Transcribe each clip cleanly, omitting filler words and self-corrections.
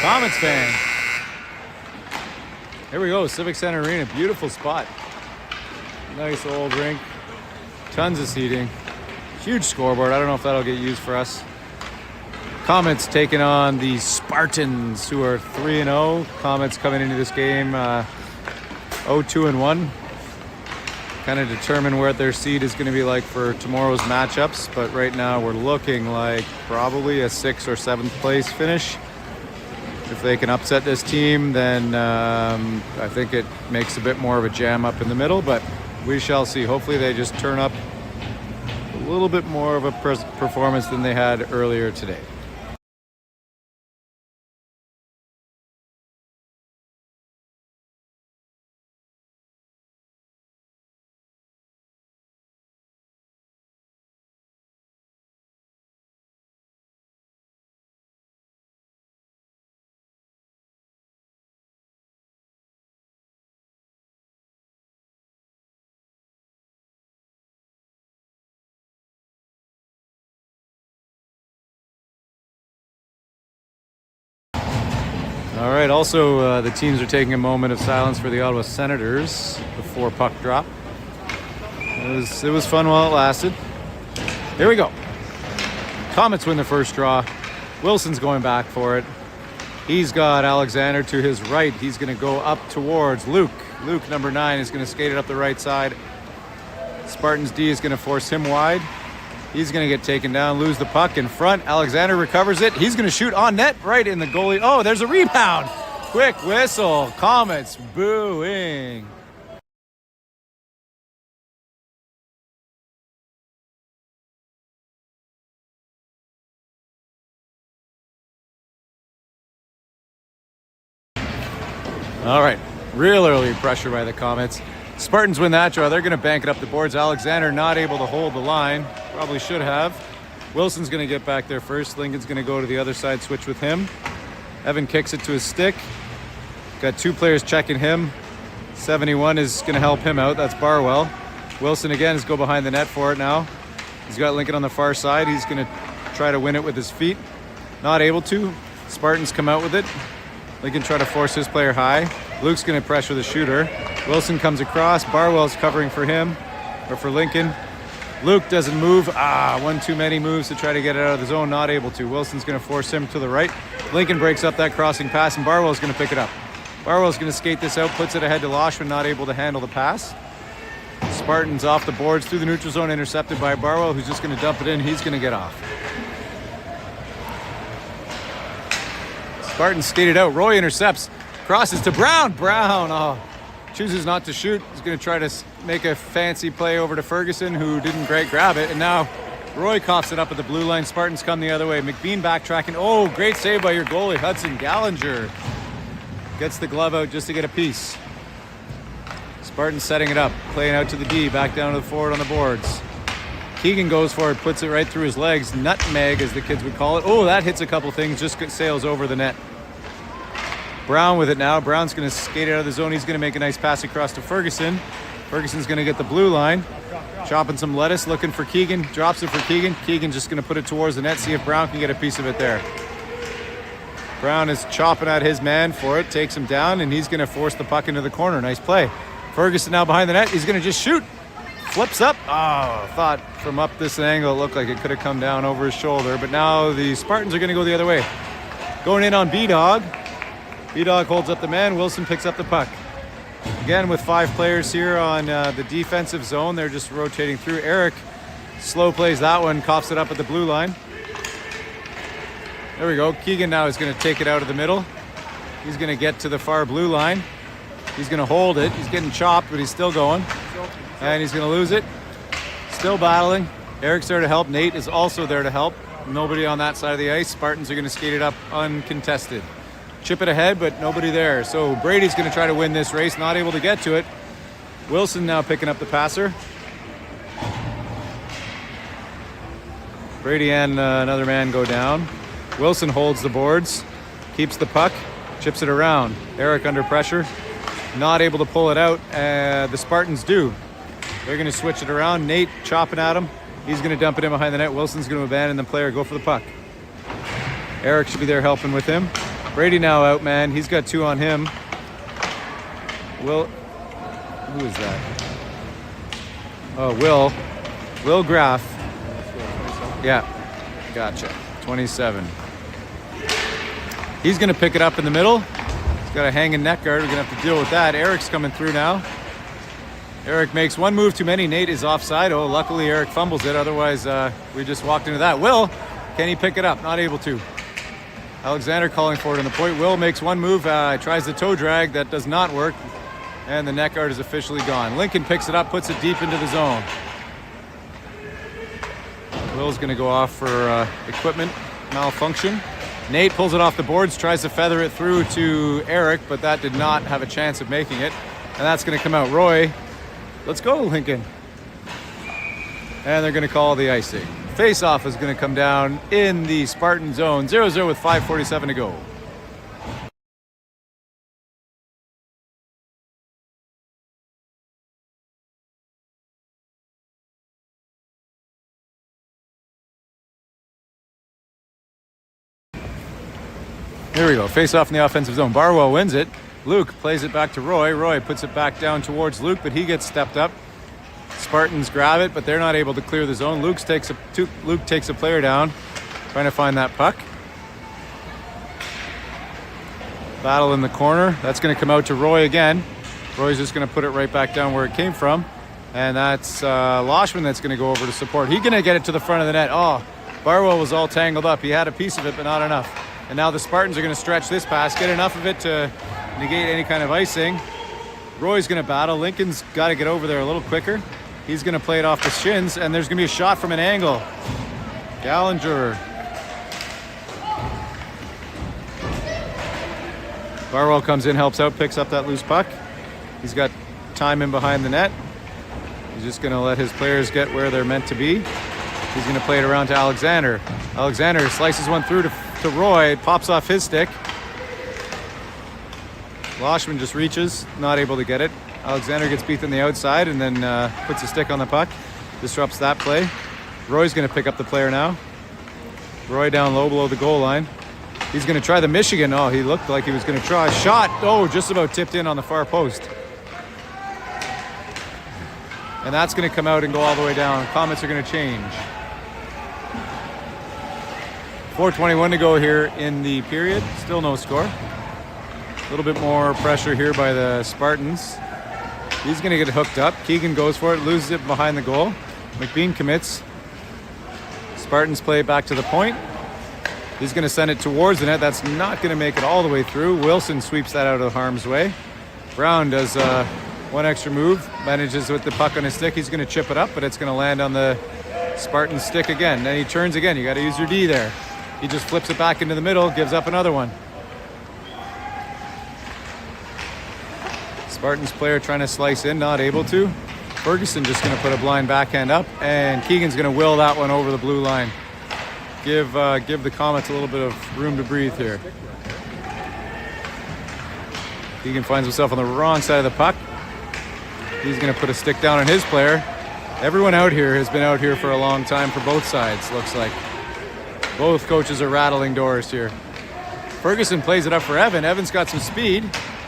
Komets fan. Here we go, Civic Center Arena, beautiful spot. Nice old rink, tons of seating, huge scoreboard. I don't know if that'll get used for us. Komets taking on the Spartans, who are 3-0. Komets coming into this game 0-2-1. Kind of determine where their seed is going to be like for tomorrow's matchups, but right now we're looking like probably a 6th or 7th place finish. If they can upset this team, then I think it makes a bit more of a jam up in the middle, but we shall see. Hopefully they just turn up a little bit more of a performance than they had earlier today. All right, also the teams are taking a moment of silence for the Ottawa Senators before puck drop. It was fun while it lasted. Here we go. Komets win the first draw. Wilson's going back for it. He's got Alexander to his right. He's going to go up towards Luke. Luke, number 9, is going to skate it up the right side. Spartans D is going to force him wide. He's going to get taken down, lose the puck in front. Alexander recovers it. He's going to shoot on net right in the goalie. Oh, there's a rebound. Quick whistle. Komets booing. All right, real early pressure by the Komets. Spartans win that draw. They're going to bank it up the boards. Alexander not able to hold the line. Probably should have. Wilson's going to get back there first. Lincoln's going to go to the other side, switch with him. Evan kicks it to his stick. Got 2 players checking him. 71 is going to help him out. That's Barwell. Wilson again is go behind the net for it now. He's got Lincoln on the far side. He's going to try to win it with his feet. Not able to. Spartans come out with it. Lincoln try to force his player high. Luke's going to pressure the shooter. Wilson comes across. Barwell's covering for him, or for Lincoln. Luke doesn't move. One too many moves to try to get it out of the zone. Not able to. Wilson's going to force him to the right. Lincoln breaks up that crossing pass, and Barwell's going to pick it up. Barwell's going to skate this out, puts it ahead to Loshman, not able to handle the pass. Spartans off the boards through the neutral zone, intercepted by Barwell, who's just going to dump it in. He's going to get off. Spartans skated out. Roy intercepts. Crosses to Brown. Brown chooses not to shoot. He's going to try to make a fancy play over to Ferguson, who didn't great grab it. And now Roy coughs it up at the blue line. Spartans come the other way. McBean backtracking. Oh, great save by your goalie, Hudson Gallinger. Gets the glove out just to get a piece. Spartans setting it up. Playing out to the D. Back down to the forward on the boards. Keegan goes for it. Puts it right through his legs. Nutmeg, as the kids would call it. Oh, that hits a couple things. Just sails over the net. Brown with it now. Brown's going to skate out of the zone. He's going to make a nice pass across to Ferguson. Ferguson's going to get the blue line. Chopping some lettuce, looking for Keegan. Drops it for Keegan. Keegan's just going to put it towards the net, see if Brown can get a piece of it there. Brown is chopping at his man for it, takes him down, and he's going to force the puck into the corner. Nice play. Ferguson now behind the net. He's going to just shoot. Flips up. Oh, thought from up this angle it looked like it could have come down over his shoulder, but now the Spartans are going to go the other way. Going in on B-Dog. B-Dog holds up the man. Wilson picks up the puck. Again, with 5 players here on the defensive zone, they're just rotating through. Eric slow plays that one, coughs it up at the blue line. There we go. Keegan now is going to take it out of the middle. He's going to get to the far blue line. He's going to hold it. He's getting chopped, but he's still going. And he's going to lose it. Still battling. Eric's there to help. Nate is also there to help. Nobody on that side of the ice. Spartans are going to skate it up uncontested. Chip it ahead, but nobody there. So Brady's going to try to win this race, not able to get to it. Wilson now picking up the passer. Brady and another man go down. Wilson holds the boards, keeps the puck, chips it around. Eric under pressure, not able to pull it out. The Spartans do. They're going to switch it around. Nate chopping at him. He's going to dump it in behind the net. Wilson's going to abandon the player, go for the puck. Eric should be there helping with him. Brady now out, man. He's got 2 on him. Who is that? Oh, Will Graff. Yeah, gotcha. 27. He's going to pick it up in the middle. He's got a hanging neck guard. We're going to have to deal with that. Eric's coming through now. Eric makes 1 move too many. Nate is offside. Oh, luckily Eric fumbles it. Otherwise, we just walked into that. Will, can he pick it up? Not able to. Alexander calling for it on the point. Will makes 1 move. Tries the toe drag. That does not work. And the net guard is officially gone. Lincoln picks it up, puts it deep into the zone. Will's going to go off for equipment malfunction. Nate pulls it off the boards, tries to feather it through to Eric, but that did not have a chance of making it. And that's going to come out. Roy, let's go, Lincoln. And they're going to call the icing. Face-off is going to come down in the Spartan zone. 0-0 with 5:47 to go. Here we go. Face off in the offensive zone. Barwell wins it. Luke plays it back to Roy. Roy puts it back down towards Luke, but he gets stepped up. Spartans grab it, but they're not able to clear the zone. Luke takes a player down, trying to find that puck. Battle in the corner. That's going to come out to Roy again. Roy's just going to put it right back down where it came from. And that's Loshman that's going to go over to support. He's going to get it to the front of the net. Oh, Barwell was all tangled up. He had a piece of it, but not enough. And now the Spartans are going to stretch this pass, get enough of it to negate any kind of icing. Roy's going to battle. Lincoln's got to get over there a little quicker. He's going to play it off the shins, and there's going to be a shot from an angle. Gallinger. Barwell comes in, helps out, picks up that loose puck. He's got time in behind the net. He's just going to let his players get where they're meant to be. He's going to play it around to Alexander. Alexander slices one through to Roy. It pops off his stick. Loshman just reaches, not able to get it. Alexander gets beat on the outside and then puts a stick on the puck. Disrupts that play. Roy's going to pick up the player now. Roy down low below the goal line. He's going to try the Michigan. Oh, he looked like he was going to try a shot. Oh, just about tipped in on the far post. And that's going to come out and go all the way down. Komets are going to change. 4:21 to go here in the period. Still no score. A little bit more pressure here by the Spartans. He's going to get hooked up. Keegan goes for it, loses it behind the goal. McBean commits. Spartans play it back to the point. He's going to send it towards the net. That's not going to make it all the way through. Wilson sweeps that out of harm's way. Brown does one extra move, manages with the puck on his stick. He's going to chip it up, but it's going to land on the Spartan stick again. Then he turns again. You got to use your D there. He just flips it back into the middle, gives up another one. Spartans player trying to slice in, not able to. Ferguson just going to put a blind backhand up, and Keegan's going to will that one over the blue line. Give the Komets a little bit of room to breathe here. Keegan finds himself on the wrong side of the puck. He's going to put a stick down on his player. Everyone out here has been out here for a long time for both sides, looks like. Both coaches are rattling doors here. Ferguson plays it up for Evan. Evan's got some speed.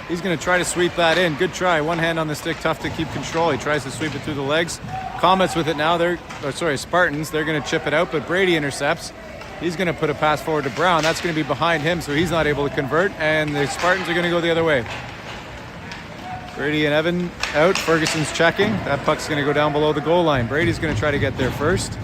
He's going to try to sweep that in. Good try. One hand on the stick, tough to keep control. He tries to sweep it through the legs. Komets with it now. Spartans. They're going to chip it out, but Brady intercepts. He's going to put a pass forward to Brown. That's going to be behind him, so he's not able to convert, and the Spartans are going to go the other way. Brady and Evan out. Ferguson's checking. That puck's going to go down below the goal line. Brady's going to try to get there first.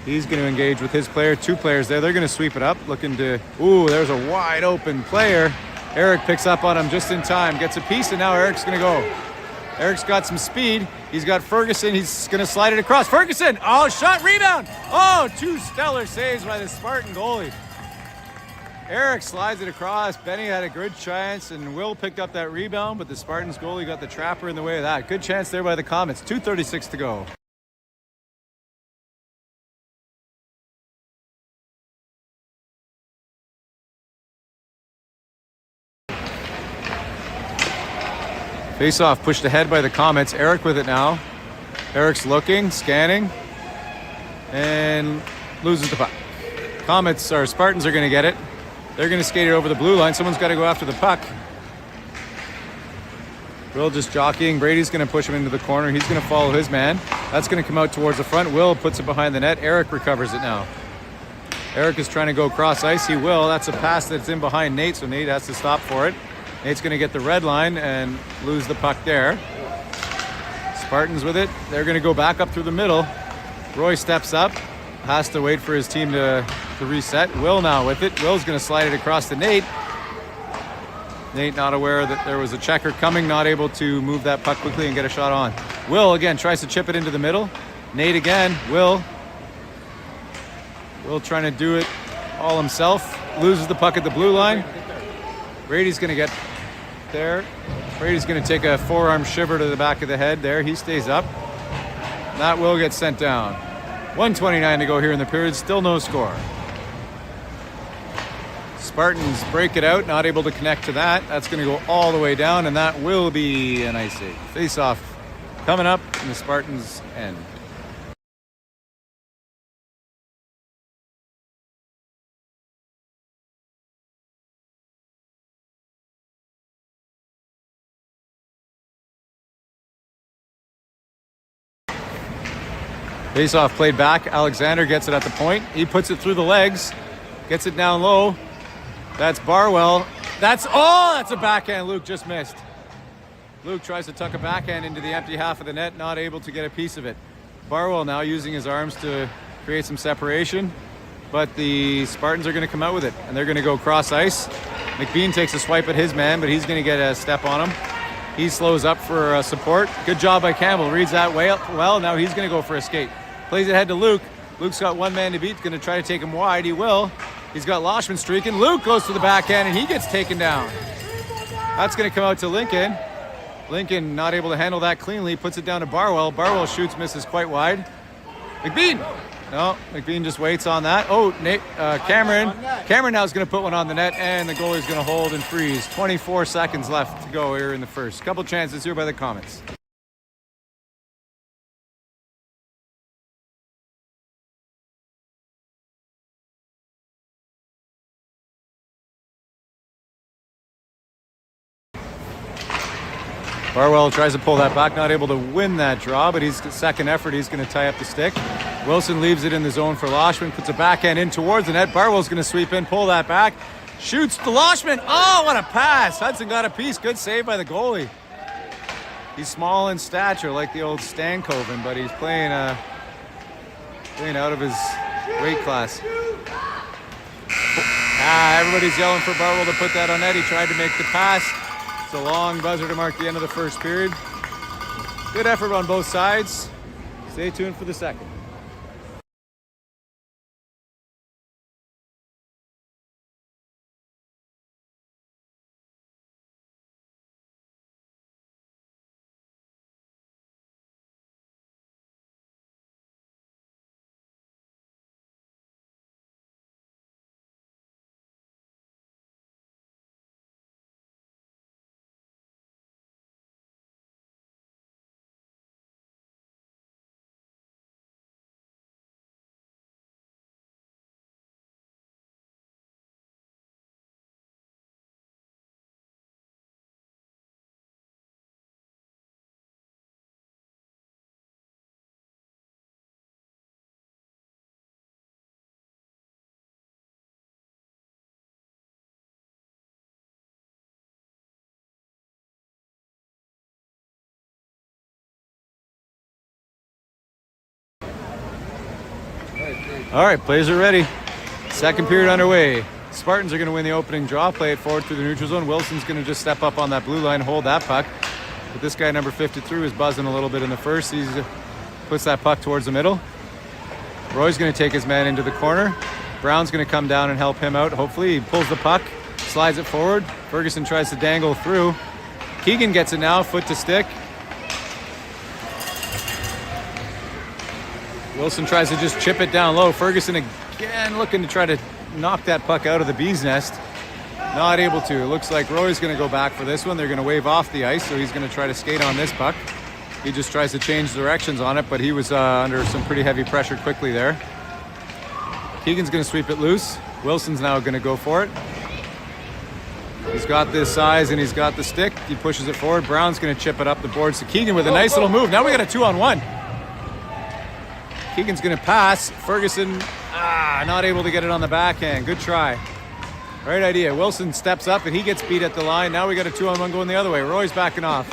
He's going to engage with his player. 2 players there. They're going to sweep it up, looking to... Ooh, there's a wide open player. Eric picks up on him just in time. Gets a piece, and now Eric's going to go. Eric's got some speed. He's got Ferguson. He's going to slide it across. Ferguson! Oh, shot, rebound! Oh, 2 stellar saves by the Spartan goalie. Eric slides it across. Benny had a good chance, and Will picked up that rebound, but the Spartans goalie got the trapper in the way of that. Good chance there by the Komets. 2:36 to go. Face-off pushed ahead by the Komets. Eric with it now. Eric's looking, scanning, and loses the puck. Spartans are going to get it. They're going to skate it over the blue line. Someone's got to go after the puck. Will just jockeying. Brady's going to push him into the corner. He's going to follow his man. That's going to come out towards the front. Will puts it behind the net. Eric recovers it now. Eric is trying to go cross ice. He will. That's a pass that's in behind Nate, so Nate has to stop for it. Nate's going to get the red line and lose the puck there. Spartans with it. They're going to go back up through the middle. Roy steps up. Has to wait for his team to reset. Will now with it. Will's going to slide it across to Nate. Nate not aware that there was a checker coming, not able to move that puck quickly and get a shot on. Will again tries to chip it into the middle. Nate again. Will trying to do it all himself. Loses the puck at the blue line. Brady's going to get there. Brady's going to take a forearm shiver to the back of the head there. He stays up. That will get sent down. 1:29 to go here in the period. Still no score. Spartans break it out, not able to connect to that. That's going to go all the way down, and that will be an ice save. Face-off coming up in the Spartans' end. Face-off played back. Alexander gets it at the point. He puts it through the legs, gets it down low. That's Barwell. That's a backhand. Luke just missed. Luke tries to tuck a backhand into the empty half of the net, not able to get a piece of it. Barwell now using his arms to create some separation, but the Spartans are going to come out with it, and they're going to go cross ice. McBean takes a swipe at his man, but he's going to get a step on him. He slows up for support. Good job by Campbell. Reads that well. Now he's going to go for a skate. Plays it ahead to Luke. Luke's got one man to beat. Going to try to take him wide. He will. He's got Loshman streaking. Luke goes to the backhand, and he gets taken down. That's going to come out to Lincoln. Lincoln not able to handle that cleanly. Puts it down to Barwell. Barwell shoots, misses quite wide. McBean. No, McBean just waits on that. Oh, Nate, Cameron. Cameron now is going to put one on the net, and the goalie's going to hold and freeze. 24 seconds left to go here in the first. Couple chances here by the Komets. Barwell tries to pull that back, not able to win that draw, but he's second effort. He's going to tie up the stick. Wilson leaves it in the zone for Loshman, puts a backhand in towards the net. Barwell's going to sweep in, pull that back, shoots to Loshman. Oh, what a pass! Hudson got a piece. Good save by the goalie. He's small in stature, like the old Stankoven, but he's playing out of his weight class. Everybody's yelling for Barwell to put that on net. He tried to make the pass. It's a long buzzer to mark the end of the first period. Good effort on both sides. Stay tuned for the second. All right, plays are ready. Second period underway. Spartans are going to win the opening draw, play it forward through the neutral zone. Wilson's going to just step up on that blue line, hold that puck. But this guy, number 53, was buzzing a little bit in the first. He puts that puck towards the middle. Roy's going to take his man into the corner. Brown's going to come down and help him out. Hopefully he pulls the puck, slides it forward. Ferguson tries to dangle through. Keegan gets it now, foot to stick. Wilson tries to just chip it down low. Ferguson again looking to try to knock that puck out of the bee's nest. Not able to. It looks like Roy's going to go back for this one. They're going to wave off the ice, so he's going to try to skate on this puck. He just tries to change directions on it, but he was under some pretty heavy pressure quickly there. Keegan's going to sweep it loose. Wilson's now going to go for it. He's got the size and he's got the stick. He pushes it forward. Brown's going to chip it up the boards to Keegan with a nice little move. Now we got a 2-on-1. Keegan's going to pass. Ferguson, not able to get it on the backhand. Good try. Right idea. Wilson steps up and he gets beat at the line. Now we got a 2-on-1 going the other way. Roy's backing off.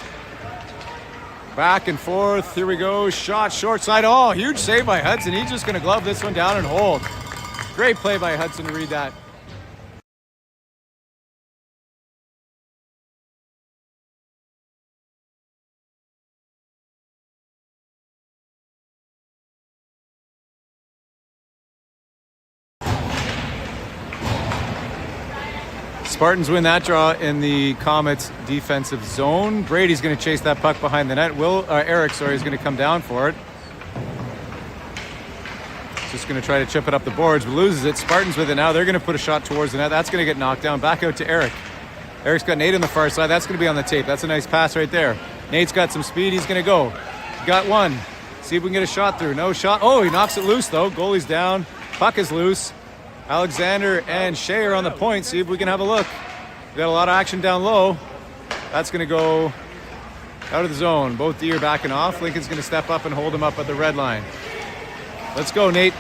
Back and forth. Here we go. Shot short side. Oh, huge save by Hudson. He's just going to glove this one down and hold. Great play by Hudson to read that. Spartans win that draw in the Komets defensive zone. Brady's going to chase that puck behind the net. Eric is going to come down for it. Just going to try to chip it up the boards, but loses it. Spartans with it now. They're going to put a shot towards the net. That's going to get knocked down. Back out to Eric. Eric's got Nate on the far side. That's going to be on the tape. That's a nice pass right there. Nate's got some speed. He's going to go. Got one. See if we can get a shot through. No shot. Oh, he knocks it loose, though. Goalie's down. Puck is loose. Alexander and Shea are on the point. See if we can have a look. We got a lot of action down low. That's going to go out of the zone. Both D are backing off. Lincoln's going to step up and hold him up at the red line. Let's go, Nate.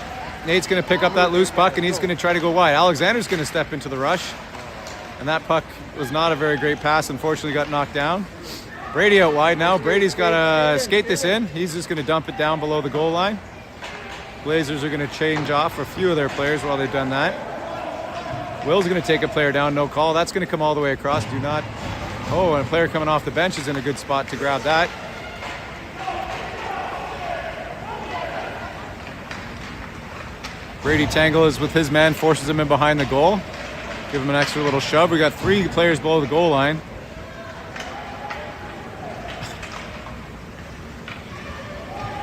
Nate's going to pick up that loose puck, and he's going to try to go wide. Alexander's going to step into the rush. And that puck was not a very great pass. Unfortunately, got knocked down. Brady out wide now. Brady's got to skate this in. He's just going to dump it down below the goal line. Blazers are going to change off a few of their players while they've done that. Will's going to take a player down, no call. That's going to come all the way across. Do not. Oh, and a player coming off the bench is in a good spot to grab that. Brady Tangle is with his man, forces him in behind the goal. Give him an extra little shove. We got 3 players below the goal line.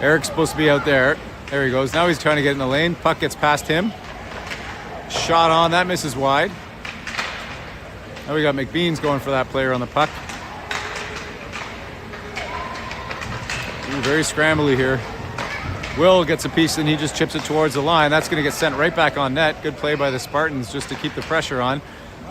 Eric's supposed to be out there. There he goes. Now he's trying to get in the lane. Puck gets past him. Shot on. That misses wide. Now we got McBean's going for that player on the puck. Ooh, very scrambly here. Will gets a piece and he just chips it towards the line. That's going to get sent right back on net. Good play by the Spartans just to keep the pressure on.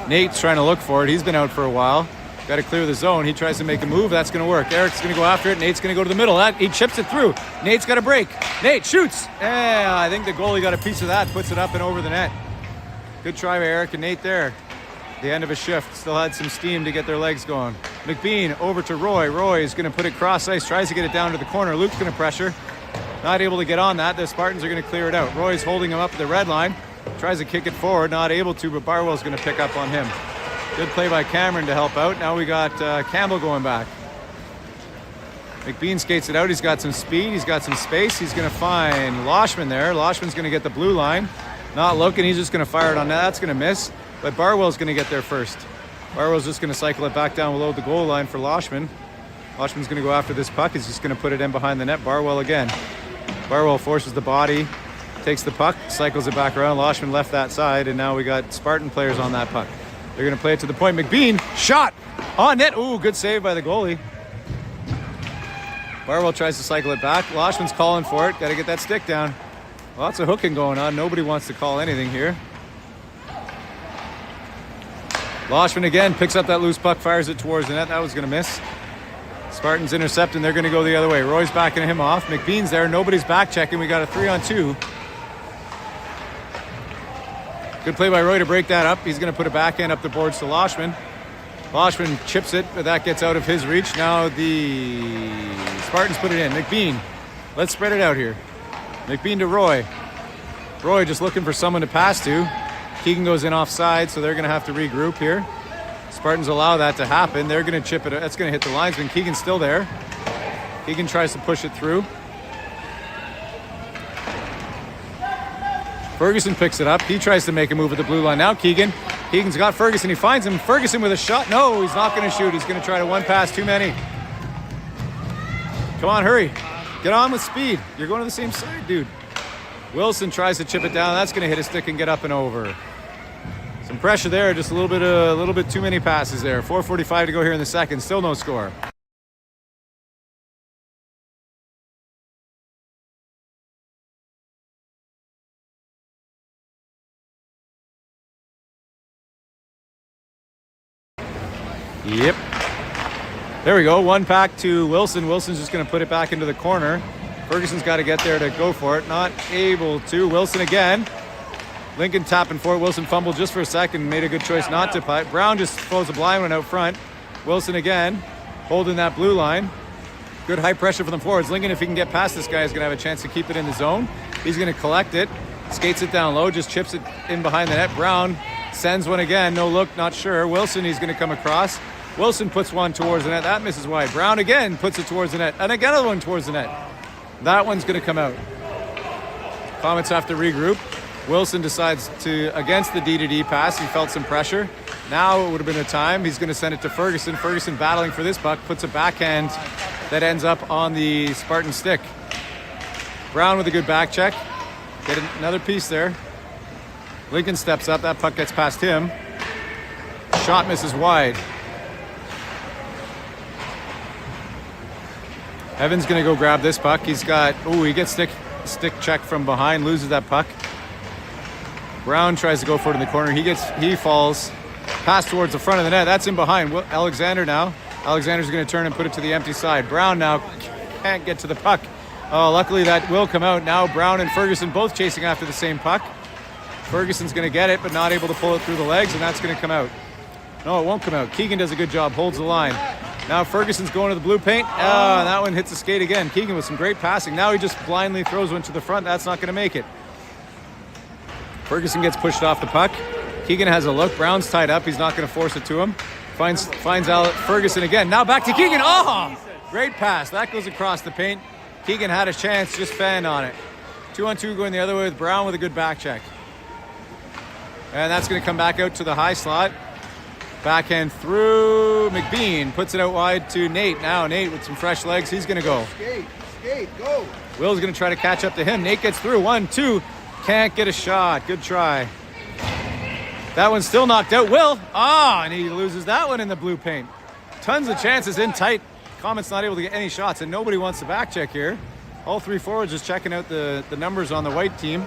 Nate's trying to look for it. He's been out for a while. Got to clear the zone. He tries to make a move. That's going to work. Eric's going to go after it. Nate's going to go to the middle. He chips it through. Nate's got a break. Nate shoots. Yeah, I think the goalie got a piece of that. Puts it up and over the net. Good try by Eric and Nate there. The end of a shift. Still had some steam to get their legs going. McBean over to Roy. Roy is going to put it cross ice. Tries to get it down to the corner. Luke's going to pressure. Not able to get on that. The Spartans are going to clear it out. Roy's holding him up at the red line. Tries to kick it forward. Not able to, but Barwell's going to pick up on him. Good play by Cameron to help out. Now we got Campbell going back. McBean skates it out. He's got some speed. He's got some space. He's going to find Loshman there. Loshman's going to get the blue line. Not looking. He's just going to fire it on that. That's going to miss. But Barwell's going to get there first. Barwell's just going to cycle it back down below the goal line for Loshman. Loshman's going to go after this puck. He's just going to put it in behind the net. Barwell again. Barwell forces the body. Takes the puck. Cycles it back around. Loshman left that side. And now we got Spartan players on that puck. They're going to play it to the point. McBean, shot on net. Ooh, good save by the goalie. Barwell tries to cycle it back. Loshman's calling for it. Got to get that stick down. Lots of hooking going on. Nobody wants to call anything here. Loshman again picks up that loose puck, fires it towards the net. That was going to miss. Spartans intercept, and they're going to go the other way. Roy's backing him off. McBean's there. Nobody's back checking. We got a 3-on-2. Good play by Roy to break that up. He's going to put a backhand up the boards to Loshman. Loshman chips it, but that gets out of his reach. Now the Spartans put it in. McBean, let's spread it out here. McBean to Roy. Roy just looking for someone to pass to. Keegan goes in offside, so they're going to have to regroup here. Spartans allow that to happen. They're going to chip it. That's going to hit the linesman. Keegan's still there. Keegan tries to push it through. Ferguson picks it up. He tries to make a move at the blue line. Now Keegan's got Ferguson. He finds him. Ferguson with a shot. No, he's not going to shoot. He's going to try to one pass too many. Come on, hurry. Get on with speed. You're going to the same side, dude. Wilson tries to chip it down. That's going to hit a stick and get up and over. Some pressure there. Just a little bit too many passes there. 4:45 to go here in the second. Still no score. Yep. There we go. One pack to Wilson. Wilson's just going to put it back into the corner. Ferguson's got to get there to go for it. Not able to. Wilson again. Lincoln tapping for it. Wilson fumbled just for a second. Made a good choice not to putt. Brown just throws a blind one out front. Wilson again. Holding that blue line. Good high pressure for them forwards. Lincoln, if he can get past this guy, is going to have a chance to keep it in the zone. He's going to collect it. Skates it down low. Just chips it in behind the net. Brown sends one again. No look. Not sure. Wilson, he's going to come across. Wilson puts one towards the net. That misses wide. Brown again puts it towards the net. And again, another one towards the net. That one's going to come out. Komets have to regroup. Wilson decides to, against the D-to-D pass, he felt some pressure. Now it would have been a time. He's going to send it to Ferguson. Ferguson battling for this puck, puts a backhand that ends up on the Spartan stick. Brown with a good back check. Get another piece there. Lincoln steps up. That puck gets past him. Shot misses wide. Evan's going to go grab this puck. He gets stick check from behind, loses that puck. Brown tries to go for it in the corner. He falls. Pass towards the front of the net. That's in behind. Alexander now. Alexander's going to turn and put it to the empty side. Brown now can't get to the puck. Oh, luckily that will come out. Now Brown and Ferguson both chasing after the same puck. Ferguson's going to get it, but not able to pull it through the legs, and that's going to come out. No, it won't come out. Keegan does a good job, holds the line. Now Ferguson's going to the blue paint. And that one hits the skate again. Keegan with some great passing. Now he just blindly throws one to the front. That's not going to make it. Ferguson gets pushed off the puck. Keegan has a look. Brown's tied up. He's not going to force it to him. Finds Ferguson again. Now back to Keegan. Oh, great pass. That goes across the paint. Keegan had a chance, just fanned on it. 2-on-2 going the other way with Brown with a good back check. And that's going to come back out to the high slot. Backhand through McBean. Puts it out wide to Nate. Now Nate with some fresh legs. He's going to go. Skate, go. Will's going to try to catch up to him. Nate gets through. 1-2. Can't get a shot. Good try. That one's still knocked out. Will. And he loses that one in the blue paint. Tons of chances in tight. Komets not able to get any shots, and nobody wants to back check here. All three forwards just checking out the numbers on the white team.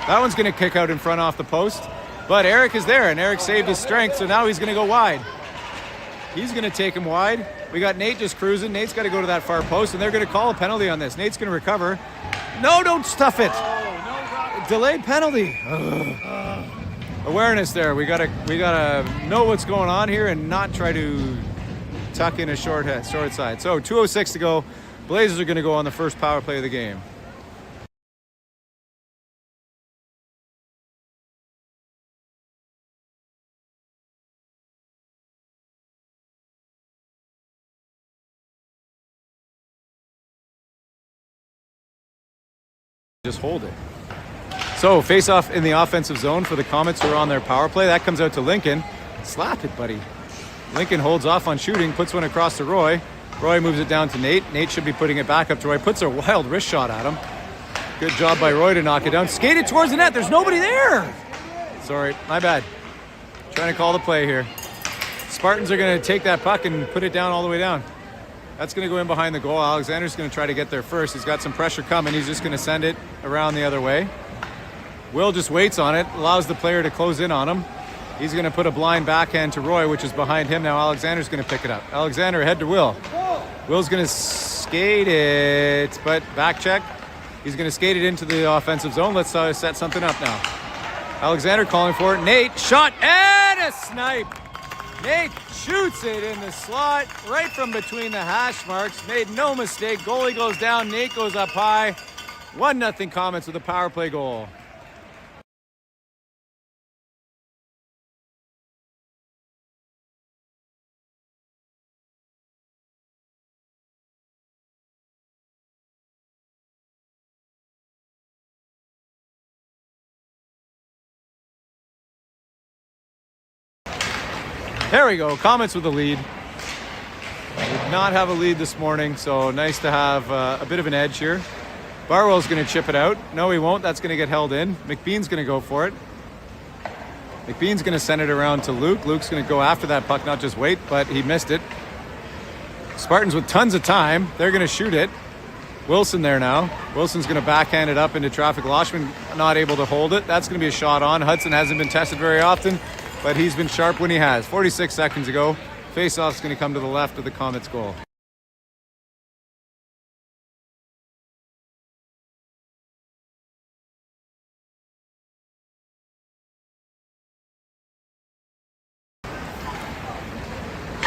That one's going to kick out in front off the post. But Eric is there, and Eric saved his strength, so now he's going to go wide. He's going to take him wide. We got Nate just cruising. Nate's got to go to that far post, and they're going to call a penalty on this. Nate's going to recover. No, don't stuff it. Delayed penalty. Awareness there. We gotta know what's going on here and not try to tuck in a short side. So 2:06 to go. Blazers are going to go on the first power play of the game. Just hold it. So face-off in the offensive zone for the Komets who are on their power play. That comes out to Lincoln. Slap it, buddy. Lincoln holds off on shooting, puts one across to Roy. Roy moves it down to Nate. Nate should be putting it back up to Roy. Puts a wild wrist shot at him. Good job by Roy to knock it down. Skated towards the net. There's nobody there. Sorry, my bad. Trying to call the play here. Spartans are going to take that puck and put it down all the way down. That's going to go in behind the goal. Alexander's going to try to get there first. He's got some pressure coming. He's just going to send it around the other way. Will just waits on it, allows the player to close in on him. He's going to put a blind backhand to Roy, which is behind him now. Alexander's going to pick it up. Alexander ahead to Will. Will's going to skate it, but back check. He's going to skate it into the offensive zone. Let's set something up now. Alexander calling for it. Nate, shot, and a snipe. Nate shoots it in the slot, right from between the hash marks. Made no mistake. Goalie goes down. Nate goes up high. 1-0 Komets with a power play goal. There we go. Komets with the lead. Did not have a lead this morning, so nice to have a bit of an edge here. Barwell's going to chip it out. No, he won't. That's going to get held in. McBean's going to go for it. McBean's going to send it around to Luke. Luke's going to go after that puck, not just wait, but he missed it. Spartans with tons of time. They're going to shoot it. Wilson there now. Wilson's going to backhand it up into traffic. Loshman not able to hold it. That's going to be a shot on. Hudson hasn't been tested very often, but he's been sharp when he has. 46 seconds ago. Face-off's going to come to the left of the Komets goal.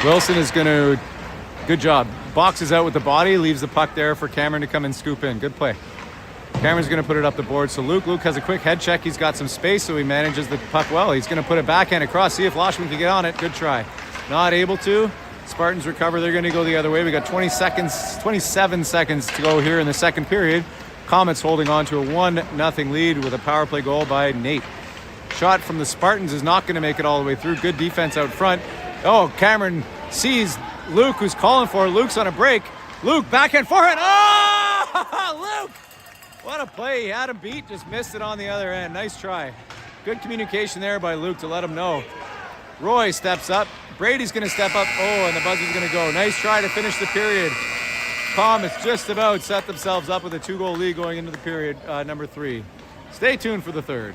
Wilson is going to, good job, boxes out with the body, leaves the puck there for Cameron to come and scoop in. Good play. Cameron's going to put it up the board. So Luke has a quick head check. He's got some space, so he manages the puck well. He's going to put a backhand across, see if Loshman can get on it. Good try. Not able to. Spartans recover. They're going to go the other way. We got 27 seconds to go here in the second period. Komets holding on to a 1-0 lead with a power play goal by Nate. Shot from the Spartans is not going to make it all the way through. Good defense out front. Oh, Cameron sees Luke, who's calling for it. Luke's on a break. Luke, backhand forehand. Oh, Luke! What a play. He had him beat, just missed it on the other end. Nice try. Good communication there by Luke to let him know. Roy steps up. Brady's going to step up. Oh, and the buzzer's going to go. Nice try to finish the period. Komets just about set themselves up with a 2-goal lead going into the period number 3. Stay tuned for the third.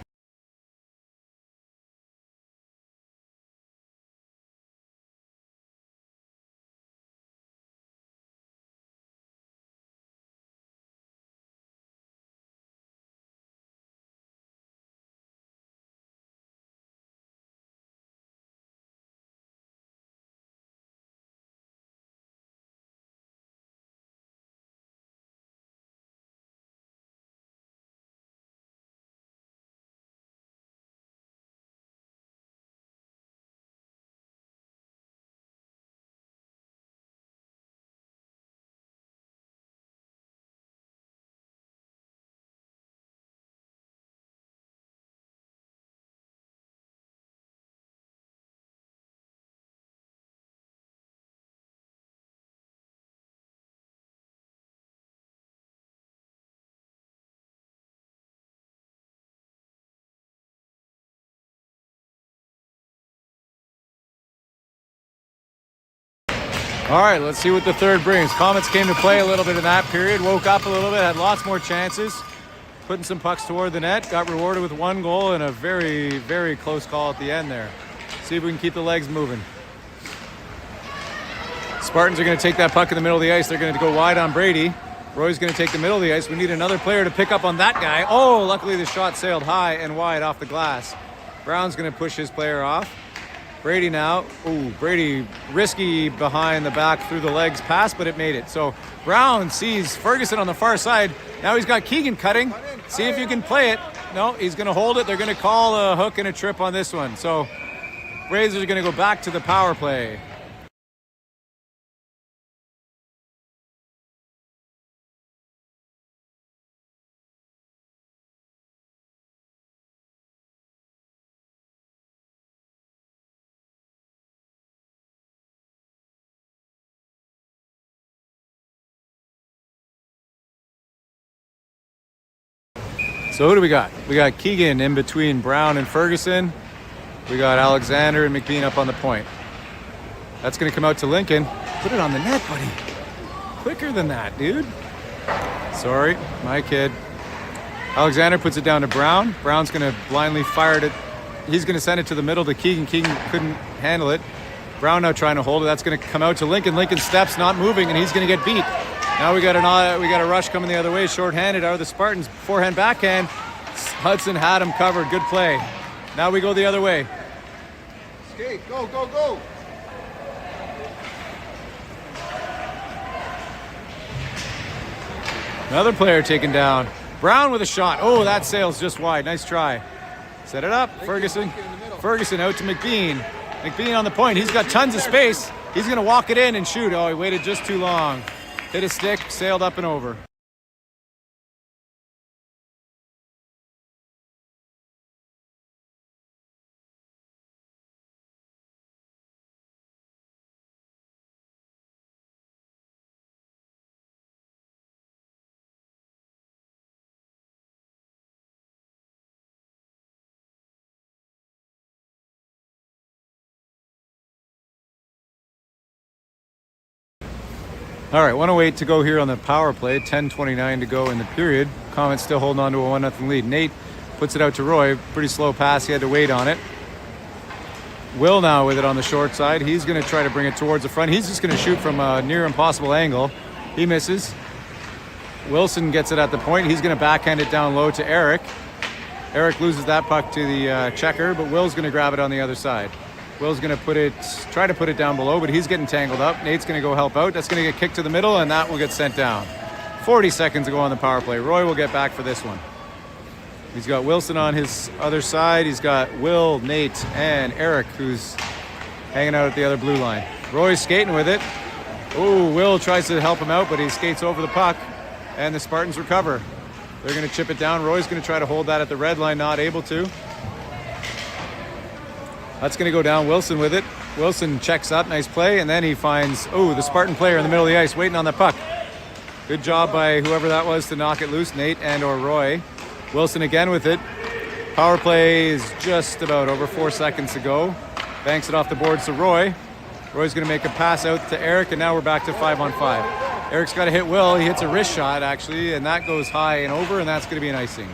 All right, let's see what the third brings. Komets came to play a little bit in that period, woke up a little bit, had lots more chances, putting some pucks toward the net, got rewarded with 1 goal and a very, very close call at the end there. See if we can keep the legs moving. Spartans are going to take that puck in the middle of the ice. They're going to go wide on Brady. Roy's going to take the middle of the ice. We need another player to pick up on that guy. Oh, luckily the shot sailed high and wide off the glass. Brown's going to push his player off. Brady now. Ooh, Brady risky behind the back through the legs pass, but it made it. So Brown sees Ferguson on the far side. Now he's got Keegan cutting. See if you can play it. No, he's going to hold it. They're going to call a hook and a trip on this one. So Blazers are going to go back to the power play. So who do we got? We got Keegan in between Brown and Ferguson. We got Alexander and McBean up on the point. That's going to come out to Lincoln. Put it on the net, buddy. Quicker than that, dude. Sorry, my kid. Alexander puts it down to Brown. Brown's going to blindly fire it. He's going to send it to the middle to Keegan. Keegan couldn't handle it. Brown now trying to hold it. That's going to come out to Lincoln. Lincoln steps, not moving, and he's going to get beat. Now we got a rush coming the other way. Short-handed out of the Spartans. Forehand, backhand. Hudson had him covered. Good play. Now we go the other way. Skate, go, go, go. Another player taken down. Brown with a shot. Oh, that sails just wide. Nice try. Set it up. Ferguson. Ferguson out to McBean. McBean on the point. He's got tons of space. He's going to walk it in and shoot. Oh, he waited just too long. Hit a stick, sailed up and over. All right, 1:08 to go here on the power play. 10:29 to go in the period. Komets still holding on to a 1-0 lead. Nate puts it out to Roy. Pretty slow pass. He had to wait on it. Will now with it on the short side. He's going to try to bring it towards the front. He's just going to shoot from a near impossible angle. He misses. Wilson gets it at the point. He's going to backhand it down low to Eric. Eric loses that puck to the checker, but Will's going to grab it on the other side. Will's going to try to put it down below, but he's getting tangled up. Nate's going to go help out. That's going to get kicked to the middle, and that will get sent down. 40 seconds to go on the power play. Roy will get back for this one. He's got Wilson on his other side. He's got Will, Nate, and Eric, who's hanging out at the other blue line. Roy's skating with it. Oh, Will tries to help him out, but he skates over the puck, and the Spartans recover. They're going to chip it down. Roy's going to try to hold that at the red line, not able to. That's going to go down. Wilson with it. Wilson checks up, nice play, and then he finds, the Spartan player in the middle of the ice waiting on the puck. Good job by whoever that was to knock it loose, Nate and or Roy. Wilson again with it. Power play is just about over 4 seconds to go. Banks it off the boards to Roy. Roy's going to make a pass out to Eric, and now we're back to 5-on-5. Eric's got to hit Will. He hits a wrist shot, actually, and that goes high and over, and that's going to be an icing.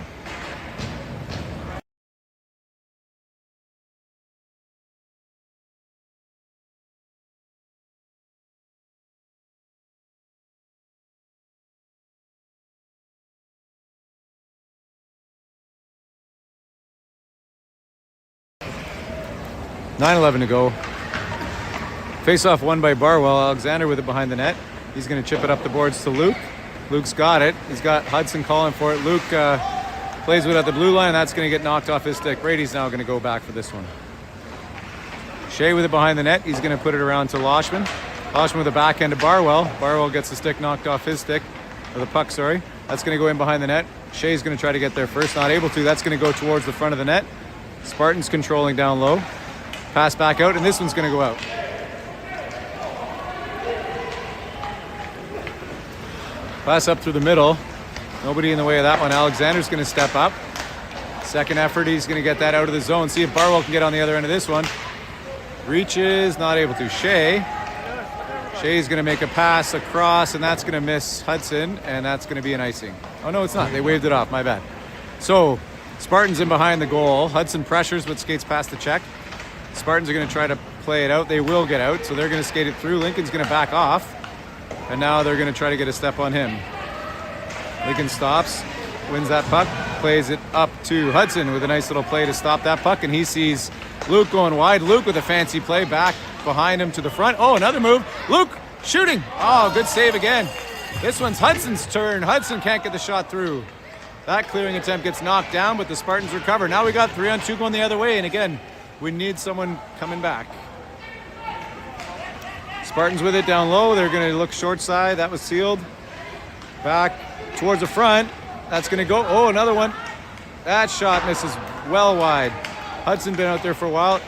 .9:11 to go. Face-off won by Barwell. Alexander with it behind the net. He's going to chip it up the boards to Luke. Luke's got it. He's got Hudson calling for it. Luke plays with it at the blue line, and that's going to get knocked off his stick. Brady's now going to go back for this one. Shea with it behind the net. He's going to put it around to Loshman. Loshman with a backhand to Barwell. Barwell gets the stick knocked off his stick. Or the puck, sorry. That's going to go in behind the net. Shea's going to try to get there first. Not able to. That's going to go towards the front of the net. Spartans controlling down low. Pass back out, and this one's going to go out. Pass up through the middle. Nobody in the way of that one. Alexander's going to step up. Second effort, he's going to get that out of the zone. See if Barwell can get on the other end of this one. Reaches, not able to. Shea's going to make a pass across, and that's going to miss Hudson, and that's going to be an icing. Oh, no, it's not. They waved it off. My bad. So, Spartans in behind the goal. Hudson pressures but skates past the check. Spartans are going to try to play it out. They will get out, so they're going to skate it through. Lincoln's going to back off, and now they're going to try to get a step on him. Lincoln stops, wins that puck, plays it up to Hudson with a nice little play to stop that puck, and he sees Luke going wide. Luke with a fancy play back behind him to the front. Oh, another move. Luke shooting. Oh, good save again. This one's Hudson's turn. Hudson can't get the shot through. That clearing attempt gets knocked down, but the Spartans recover. Now we got 3-on-2 going the other way, and again, we need someone coming back. Spartans with it down low. They're going to look short side. That was sealed. Back towards the front. That's going to go. Oh, another one. That shot misses well wide. Hudson been out there for a while.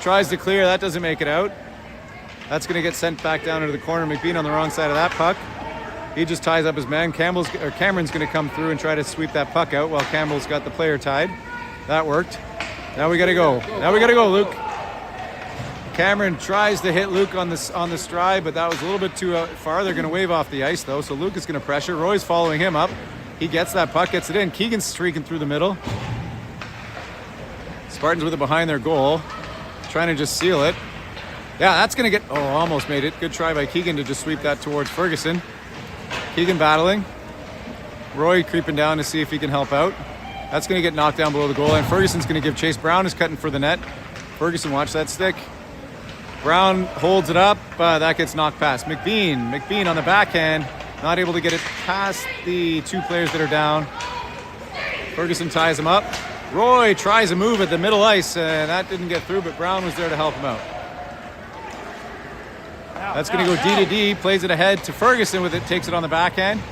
Tries to clear. That doesn't make it out. That's going to get sent back down into the corner. McBean on the wrong side of that puck. He just ties up his man. Cameron's going to come through and try to sweep that puck out while Campbell's got the player tied. That worked. Now we got to go. Luke. Cameron tries to hit Luke on the stride, but that was a little bit too far. They're going to wave off the ice, though, so Luke is going to pressure. Roy's following him up. He gets that puck, gets it in. Keegan's streaking through the middle. Spartans with it behind their goal, trying to just seal it. Yeah, that's going to get... Oh, almost made it. Good try by Keegan to just sweep that towards Ferguson. Keegan battling. Roy creeping down to see if he can help out. That's going to get knocked down below the goal line. Ferguson's going to give chase. Brown is cutting for the net. Ferguson, watch that stick. Brown holds it up. That gets knocked past. McBean on the backhand. Not able to get it past the two players that are down. Ferguson ties him up. Roy tries a move at the middle ice, and that didn't get through, but Brown was there to help him out. That's going to go D to D. Plays it ahead to Ferguson with it. Takes it on the backhand.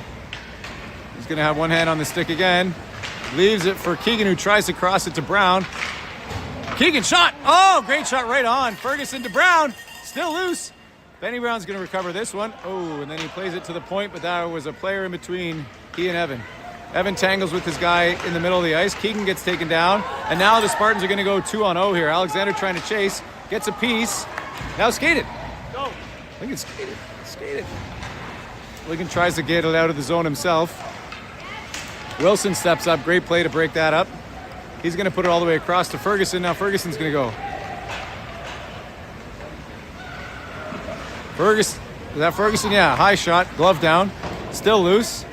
He's going to have one hand on the stick again. Leaves it for Keegan, who tries to cross it to Brown. Keegan shot. Oh, great shot right on. Ferguson to Brown. Still loose. Benny Brown's going to recover this one. Oh, and then he plays it to the point, but there was a player in between he and Evan. Evan tangles with his guy in the middle of the ice. Keegan gets taken down, and now the Spartans are going to go 2-on-0 here. Alexander trying to chase. Gets a piece. Now skated. Go. Lincoln skated. Lincoln tries to get it out of the zone himself. Wilson steps up. Great play to break that up. He's going to put it all the way across to Ferguson. Now Ferguson's going to go. Ferguson, is that Ferguson? Yeah, high shot, glove down, still loose.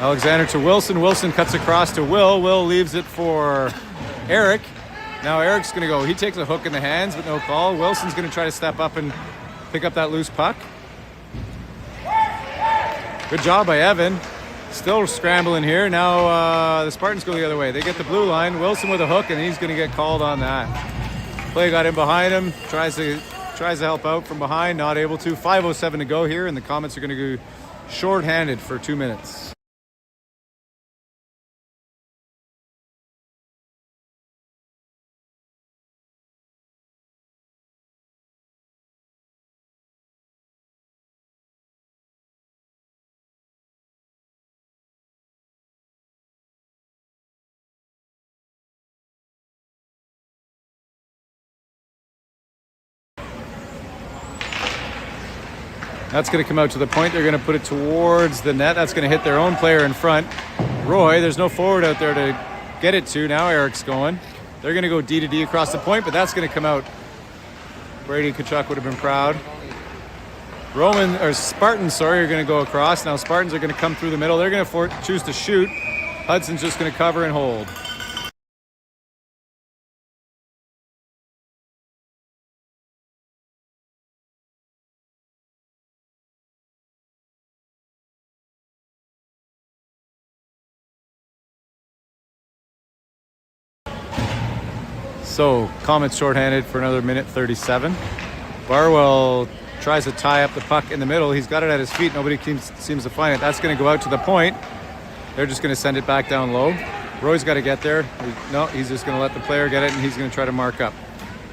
Alexander to Wilson. Wilson cuts across to Will. Will leaves it for Eric. Now Eric's going to go. He takes a hook in the hands, but no call. Wilson's going to try to step up and pick up that loose puck. Good job by Evan. Still scrambling here. Now the Spartans go the other way. They get the blue line. Wilson with a hook, and he's going to get called on that. Play got in behind him. Tries to help out from behind. Not able to. 5:07 to go here, and the Komets are going to go short-handed for 2 minutes. That's going to come out to the point. They're going to put it towards the net. That's going to hit their own player in front. Roy, there's no forward out there to get it to. Now Eric's going. They're going to go D to D across the point, but that's going to come out. Brady Kachuk would have been proud. Spartans, are going to go across. Now Spartans are going to come through the middle. They're going to choose to shoot. Hudson's just going to cover and hold. So, Komets shorthanded for another minute 37. Barwell tries to tie up the puck in the middle. He's got it at his feet. Nobody seems to find it. That's going to go out to the point. They're just going to send it back down low. Roy's got to get there. No, he's just going to let the player get it, and he's going to try to mark up.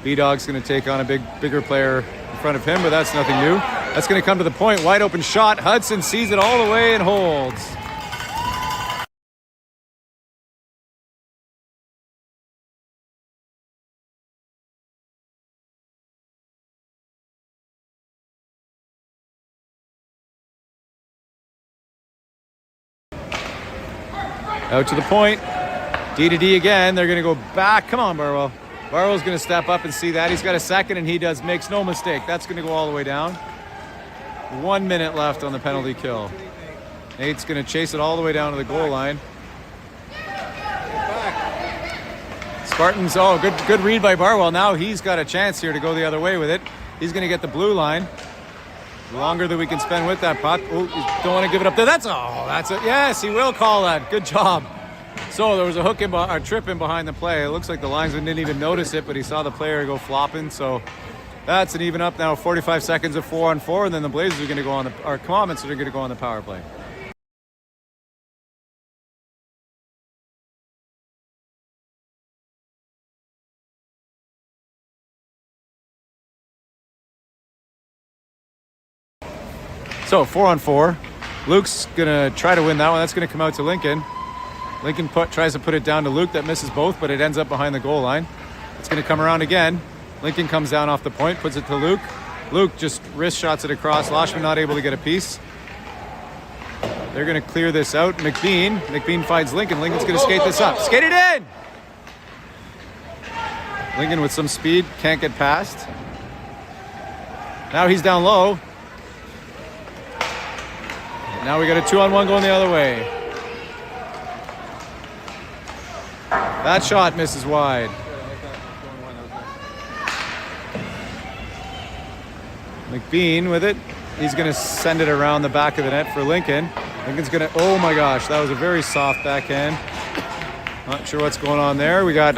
B-Dog's going to take on a bigger player in front of him, but that's nothing new. That's going to come to the point. Wide open shot. Hudson sees it all the way and holds. Out to the point. D to D again. They're going to go back. Come on, Barwell. Barwell's going to step up and see that. He's got a second, and he makes no mistake. That's going to go all the way down. 1 minute left on the penalty kill. Nate's going to chase it all the way down to the goal line. Spartans, good read by Barwell. Now he's got a chance here to go the other way with it. He's going to get the blue line. The longer that we can spend with that puck. Oh, don't want to give it up there. That's it. Yes, he will call that. Good job. So there was a trip in behind the play. It looks like the linesman didn't even notice it, but he saw the player go flopping. So that's an even up now. 45 seconds of 4-on-4, and then the Blazers are going to go on our Komets are going to go on the power play. So 4-on-4. Luke's going to try to win that one. That's going to come out to Lincoln. Lincoln tries to put it down to Luke. That misses both, but it ends up behind the goal line. It's going to come around again. Lincoln comes down off the point, puts it to Luke. Luke just wrist shots it across. Loshman not able to get a piece. They're going to clear this out. McBean finds Lincoln. Lincoln's going to skate this up. Skate it in! Lincoln with some speed. Can't get past. Now he's down low. Now we got a 2-on-1 going the other way. That shot misses wide. McBean with it. He's going to send it around the back of the net for Lincoln. Lincoln's going to, oh my gosh, that was a very soft backhand. Not sure what's going on there. We got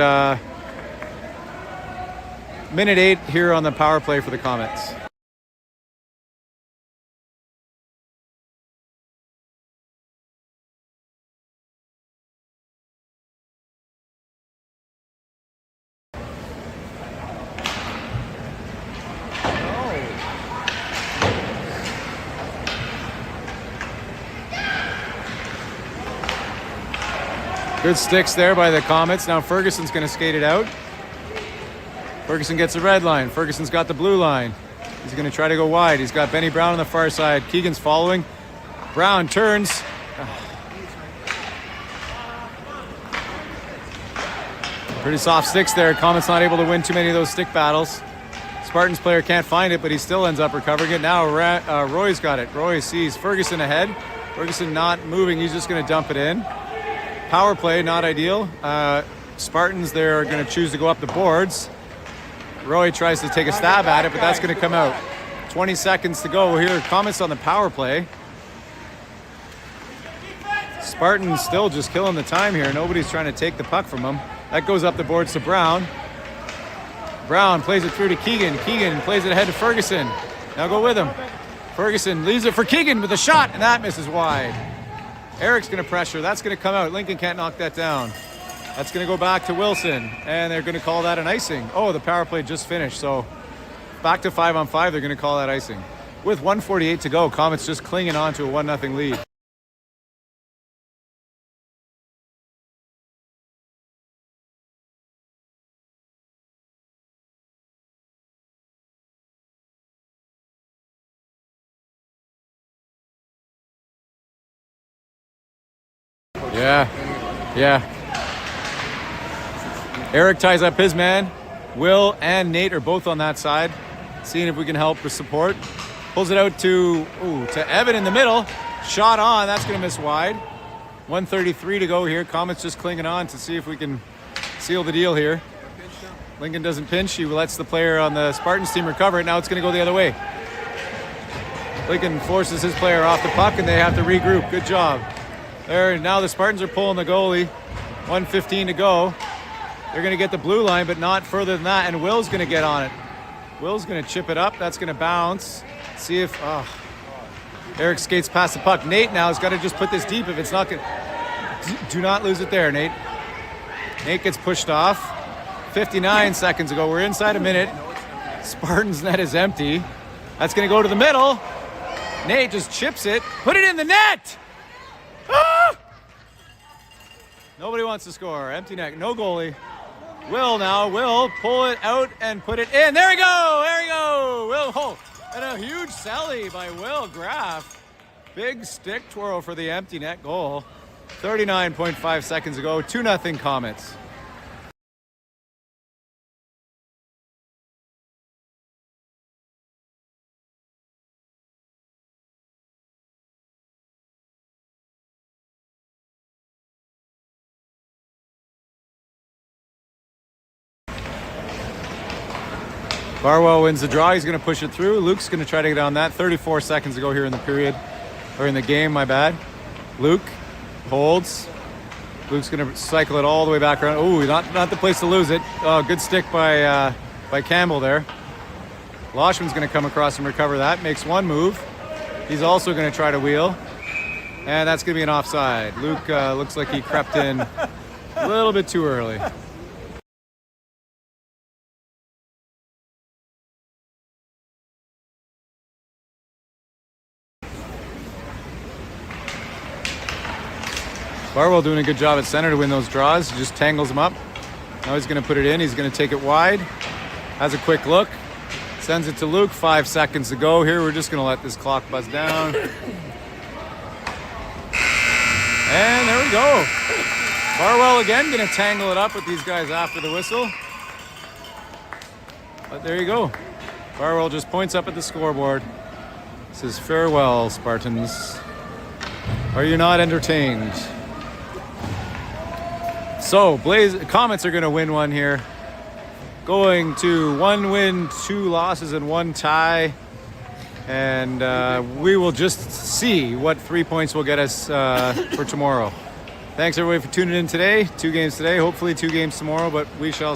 minute 8 here on the power play for the Komets. Good sticks there by the Komets. Now Ferguson's going to skate it out. Ferguson gets the red line. Ferguson's got the blue line. He's going to try to go wide. He's got Benny Brown on the far side. Keegan's following. Brown turns. Pretty soft sticks there. Komets not able to win too many of those stick battles. Spartans player can't find it, but he still ends up recovering it. Now Roy's got it. Roy sees Ferguson ahead. Ferguson not moving. He's just going to dump it in. Power play, not ideal. Spartans, they're going to choose to go up the boards. Roy tries to take a stab at it, but that's going to come out. 20 seconds to go here. Komets on the power play. Spartans still just killing the time here. Nobody's trying to take the puck from them. That goes up the boards to Brown. Brown plays it through to Keegan. Keegan plays it ahead to Ferguson. Now go with him. Ferguson leaves it for Keegan with a shot, and that misses wide. Eric's going to pressure. That's going to come out. Lincoln can't knock that down. That's going to go back to Wilson, and they're going to call that an icing. Oh, the power play just finished, so back to 5-on-5. They're going to call that icing. With 1:48 to go, Komets just clinging on to a 1-0 lead. Yeah. Eric ties up his man. Will and Nate are both on that side. Seeing if we can help with support. Pulls it out to Evan in the middle. Shot on. That's going to miss wide. 1:33 to go here. Komets just clinging on to see if we can seal the deal here. Lincoln doesn't pinch. He lets the player on the Spartans team recover it. Now it's going to go the other way. Lincoln forces his player off the puck, and they have to regroup. Good job. There, now the Spartans are pulling the goalie. 1:15 to go. They're going to get the blue line, but not further than that, and Will's going to get on it. Will's going to chip it up. That's going to bounce. See if... Eric skates past the puck. Nate now has got to just put this deep if it's not going to... Do not lose it there, Nate. Nate gets pushed off. 59 seconds ago. We're inside a minute. Spartans' net is empty. That's going to go to the middle. Nate just chips it. Put it in the net! Ah! Nobody wants to score. Empty net. No goalie. Will pull it out and put it in. There we go. Will. And a huge sally by Will Graff. Big stick twirl for the empty net goal. 39.5 seconds ago. 2-0 Komets. Barwell wins the draw. He's going to push it through. Luke's going to try to get on that. 34 seconds to go here in the period. Or in the game, my bad. Luke holds. Luke's going to cycle it all the way back around. Oh, not the place to lose it. Oh, good stick by Campbell there. Loshman's going to come across and recover that. Makes one move. He's also going to try to wheel. And that's going to be an offside. Luke looks like he crept in a little bit too early. Barwell doing a good job at center to win those draws. He just tangles them up. Now he's going to put it in. He's going to take it wide. Has a quick look. Sends it to Luke. 5 seconds to go here. We're just going to let this clock buzz down. And there we go. Barwell again going to tangle it up with these guys after the whistle. But there you go. Barwell just points up at the scoreboard. Says, farewell, Spartans. Are you not entertained? So, Komets are going to win one here. Going to 1 win, 2 losses, and 1 tie. And we will just see what 3 points will get us for tomorrow. Thanks, everybody, for tuning in today. 2 games today. Hopefully 2 games tomorrow, but we shall